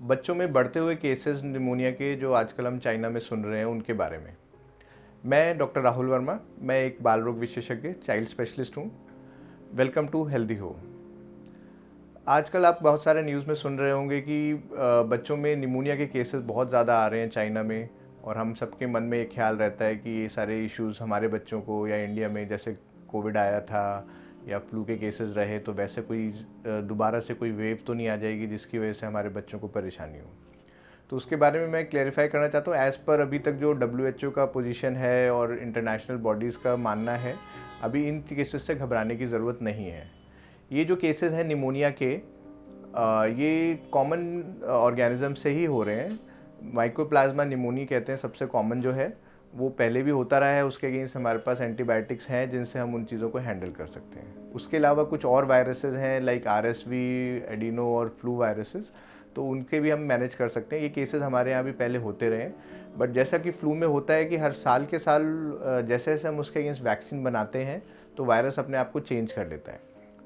बच्चों में बढ़ते हुए केसेस निमोनिया के जो आजकल हम चाइना में सुन रहे हैं उनके बारे में। मैं डॉक्टर राहुल वर्मा, मैं एक बाल रोग विशेषज्ञ चाइल्ड स्पेशलिस्ट हूँ। वेलकम टू हेल्दी हो। आजकल आप बहुत सारे न्यूज़ में सुन रहे होंगे कि बच्चों में निमोनिया के केसेस बहुत ज़्यादा आ रहे हैं चाइना में, और हम सबके मन में एक ख्याल रहता है कि ये सारे इश्यूज़ हमारे बच्चों को या इंडिया में जैसे कोविड आया था या फ्लू के केसेस रहे तो वैसे कोई दोबारा से कोई वेव तो नहीं आ जाएगी जिसकी वजह से हमारे बच्चों को परेशानी हो। तो उसके बारे में मैं क्लेरिफाई करना चाहता हूँ। एज़ पर अभी तक जो WHO का पोजीशन है और इंटरनेशनल बॉडीज़ का मानना है, अभी इन केसेस से घबराने की ज़रूरत नहीं है। ये जो केसेस हैं निमोनिया के, ये कॉमन ऑर्गेनिज्म से ही हो रहे हैं। माइकोप्लाज्मा निमोनी कहते हैं सबसे कॉमन जो है, वो पहले भी होता रहा है। उसके अगेंस्ट हमारे पास एंटीबायोटिक्स हैं जिनसे हम उन चीज़ों को हैंडल कर सकते हैं। उसके अलावा कुछ और वायरसेस हैं लाइक RSV, एडिनो और फ्लू वायरसेस, तो उनके भी हम मैनेज कर सकते हैं। ये केसेस हमारे यहाँ भी पहले होते रहे हैं, बट जैसा कि फ्लू में होता है कि हर साल के साल जैसे जैसे हम उसके अगेंस्ट वैक्सीन बनाते हैं तो वायरस अपने आप को चेंज कर लेता है।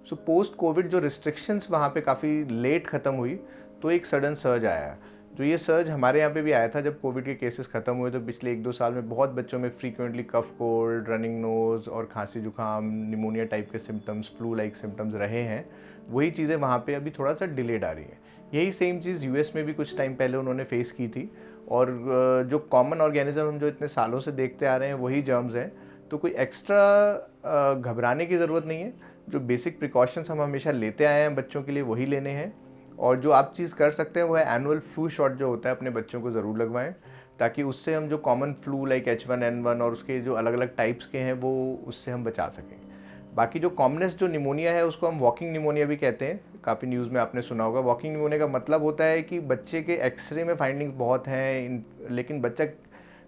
सो पोस्ट कोविड जो रिस्ट्रिक्शंस वहाँ पे काफ़ी लेट ख़त्म हुई, तो एक सडन सर्ज आया। जो ये सर्ज हमारे यहाँ पे भी आया था जब कोविड के केसेस ख़त्म हुए, तो पिछले 1-2 साल में बहुत बच्चों में frequently cough cold, running nose और खांसी जुकाम, निमोनिया टाइप के सिम्टम्स, फ्लू लाइक सिम्टम्स रहे हैं। वही चीज़ें वहाँ पे अभी थोड़ा सा डिलेड आ रही हैं। यही सेम चीज़ US में भी कुछ टाइम पहले उन्होंने फेस की थी, और जो कॉमन ऑर्गेनिज्म हम जो इतने सालों से देखते आ रहे हैं वही जर्म्स हैं, तो कोई एक्स्ट्रा घबराने की ज़रूरत नहीं है। जो बेसिक प्रिकॉशंस हम हमेशा लेते आए हैं बच्चों के लिए वही लेने हैं, और जो आप चीज़ कर सकते हैं वो है एनुअल फ्लू शॉट जो होता है अपने बच्चों को ज़रूर लगवाएं, ताकि उससे हम जो कॉमन फ्लू लाइक H1N1 और उसके जो अलग अलग टाइप्स के हैं वो उससे हम बचा सकें। बाकी जो कॉमनेस्ट जो निमोनिया है उसको हम वॉकिंग निमोनिया भी कहते हैं। काफ़ी न्यूज़ में आपने सुना होगा। वॉकिंग निमोनिया का मतलब होता है कि बच्चे के एक्सरे में फाइंडिंग्स बहुत हैं, लेकिन बच्चा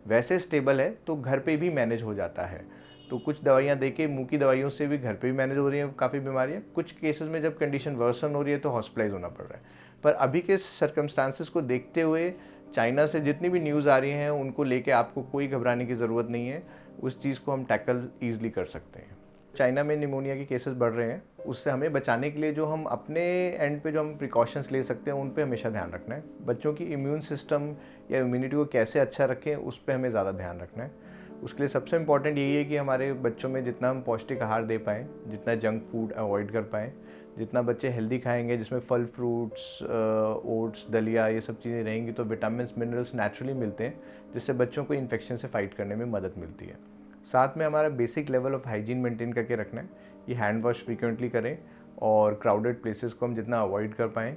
वैसे स्टेबल है तो घर पे भी मैनेज हो जाता है। तो कुछ दवाइयाँ देके, मुंह की दवाइयों से भी घर पे भी मैनेज हो रही हैं काफ़ी बीमारियाँ। कुछ केसेस में जब कंडीशन वर्सन हो रही है तो हॉस्पिटलाइज होना पड़ रहा है। पर अभी के सर्कमस्टांसेस को देखते हुए चाइना से जितनी भी न्यूज़ आ रही हैं उनको लेके आपको कोई घबराने की ज़रूरत नहीं है। उस चीज़ को हम टैकल ईजिली कर सकते हैं। चाइना में निमोनिया के केसेस बढ़ रहे हैं, उससे हमें बचाने के लिए जो हम अपने एंड पे जो हम प्रिकॉशंस ले सकते हैं उन पे हमेशा ध्यान रखना है। बच्चों की इम्यून सिस्टम या इम्यूनिटी को कैसे अच्छा रखें उस पे हमें ज़्यादा ध्यान रखना है। उसके लिए सबसे इम्पॉर्टेंट यही है कि हमारे बच्चों में जितना हम पौष्टिक आहार दे पाएँ, जितना जंक फूड अवॉइड कर पाएँ, जितना बच्चे हेल्दी खाएंगे जिसमें फल, फ्रूट्स, ओट्स, दलिया, ये सब चीज़ें रहेंगी तो विटामिन्स, मिनरल्स नेचुरली मिलते हैं, जिससे बच्चों को इन्फेक्शन से फाइट करने में मदद मिलती है। साथ में हमारा basic level of hygiene maintain करके रखना है। ये हैंड वॉश फ्रीक्वेंटली करें और क्राउडेड प्लेसेस को हम जितना अवॉइड कर पाएँ।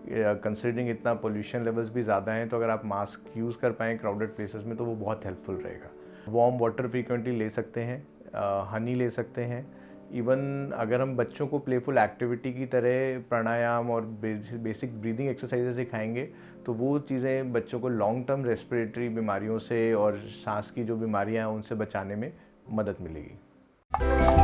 कंसिडरिंग इतना पोल्यूशन लेवल्स भी ज़्यादा हैं, तो अगर आप मास्क यूज़ कर पाएँ क्राउडेड प्लेसेस में तो वो बहुत हेल्पफुल रहेगा। वार्म वाटर फ्रीक्वेंटली ले सकते हैं, हनी ले सकते हैं। इवन अगर हम बच्चों को प्लेफुल एक्टिविटी की तरह प्राणायाम और बेसिक ब्रीदिंग एक्सरसाइजेज सिखाएंगे तो वो चीज़ें बच्चों को लॉन्ग टर्म रेस्पिरेटरी बीमारियों से और सांस की जो बीमारियां हैं उनसे बचाने में मदद मिलेगी।